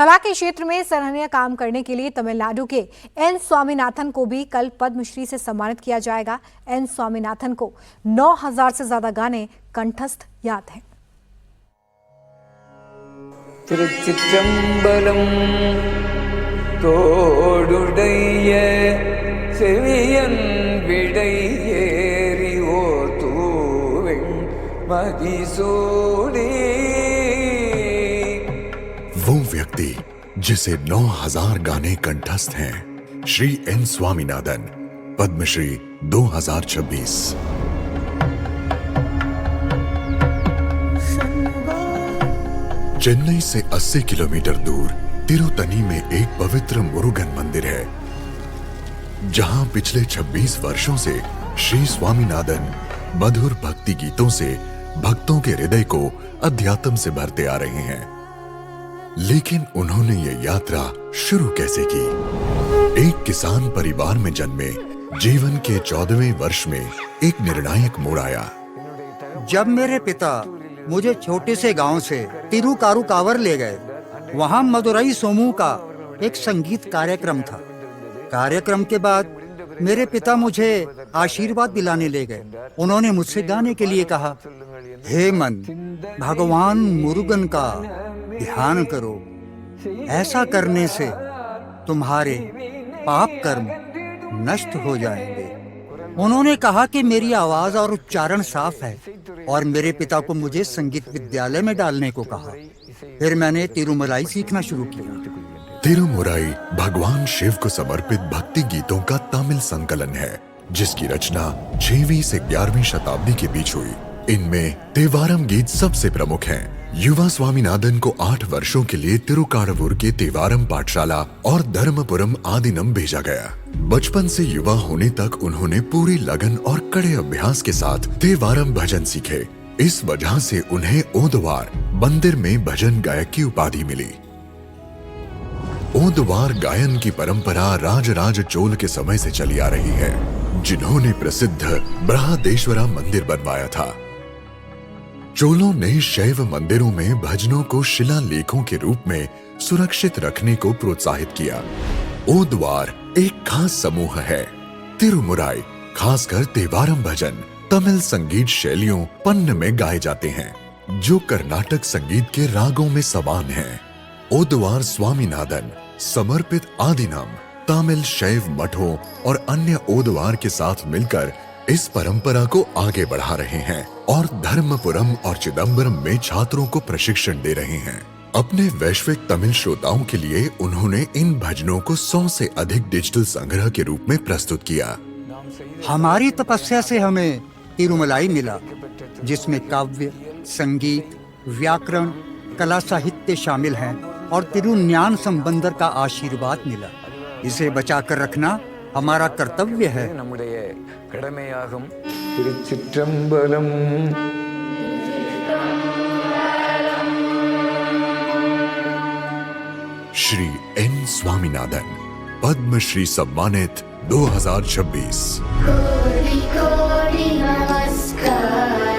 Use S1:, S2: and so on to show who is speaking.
S1: कला के क्षेत्र में सराहनीय काम करने के लिए तमिलनाडु के एन स्वामीनाथन को भी कल पद्मश्री से सम्मानित किया जाएगा। एन स्वामीनाथन को 9000 से ज्यादा गाने कंठस्थ याद हैं।
S2: திருச்சிற்றம்பலம் தோடுடைய செவியன் விடையேறி ஓர் தூவெண் மதிசூடி।
S3: वो व्यक्ति जिसे 9000 गाने कंठस्थ हैं, श्री एन स्वामीनाथन, पद्मश्री 2026। चेन्नई से 80 किलोमीटर दूर तिरुतनी में एक पवित्र मुरुगन मंदिर है, जहां पिछले 26 वर्षों से श्री स्वामीनाथन मधुर भक्ति गीतों से भक्तों के हृदय को अध्यात्म से भरते आ रहे हैं। लेकिन उन्होंने ये यात्रा शुरू कैसे की? एक किसान परिवार में जन्मे, जीवन के 14वें वर्ष में एक निर्णायक मोड़ आया।
S4: जब मेरे पिता मुझे छोटे से गांव से तिरुकारुकावर ले गए, वहां मदुरई सोमू का एक संगीत कार्यक्रम था। कार्यक्रम के बाद मेरे पिता मुझे आशीर्वाद दिलाने ले गए। उन्होंने मुझसे गाने के लिए कहा, हे मन, भगवान मुरुगन का ध्यान करो, ऐसा करने से तुम्हारे पाप कर्म नष्ट हो जाएंगे। उन्होंने कहा कि मेरी आवाज और उच्चारण साफ है और मेरे पिता को मुझे संगीत विद्यालय में डालने को कहा। फिर मैंने तिरुमलाई सीखना शुरू किया।
S3: तिरुमुराई भगवान शिव को समर्पित भक्ति गीतों का तमिल संकलन है, जिसकी रचना 6वीं से 11वीं शताब्दी के बीच हुई। इनमें तेवारम गीत सबसे प्रमुख हैं। युवा स्वामीनाथन को 8 वर्षों के लिए तिरुकाड़वूर के तेवारम पाठशाला और धर्मपुरम आदिनम भेजा गया। बचपन से युवा होने तक उन्होंने पूरी लगन और कड़े अभ्यास के साथ तेवारम भजन सीखे। इस वजह से उन्हें ओदवार मंदिर में भजन गायक की उपाधि मिली। ओदवार गायन की परंपरा राजराज चोल के समय से चली आ रही है, जिन्होंने प्रसिद्ध बृहदेश्वरा मंदिर बनवाया था। चोलों ने शैव मंदिरों में भजनों को शिलालेखों के रूप में सुरक्षित रखने को प्रोत्साहित किया। ओदवार एक खास समूह है। तिरुमुराई खासकर तेवारम भजन तमिल संगीत शैलियों पन्न में गाए जाते हैं, जो कर्नाटक संगीत के रागों में समान हैं। ओदवार स्वामीनाथन समर्पित आदिनम तमिल शैव मठों और अन्य ओदवार के साथ मिलकर इस परंपरा को आगे बढ़ा रहे हैं और धर्मपुरम और चिदम्बरम में छात्रों को प्रशिक्षण दे रहे हैं। अपने वैश्विक तमिल श्रोताओं के लिए उन्होंने इन भजनों को 100 से अधिक डिजिटल संग्रह के रूप में प्रस्तुत किया।
S4: हमारी तपस्या से हमें तिरुमलाई मिला, जिसमें काव्य, संगीत, व्याकरण, कला साहित्य शामिल हैं और तिरुज्ञान संबंधर का आशीर्वाद मिला। इसे बचाकर रखना हमारा कर्तव्य है।
S2: நம்முடைய கடமையாகும்। திருச்சிற்றம்பலம்।
S3: श्री एन स्वामीनाथन, पद्मश्री सम्मानित 2026।
S5: कोटि कोटि नमस्कार।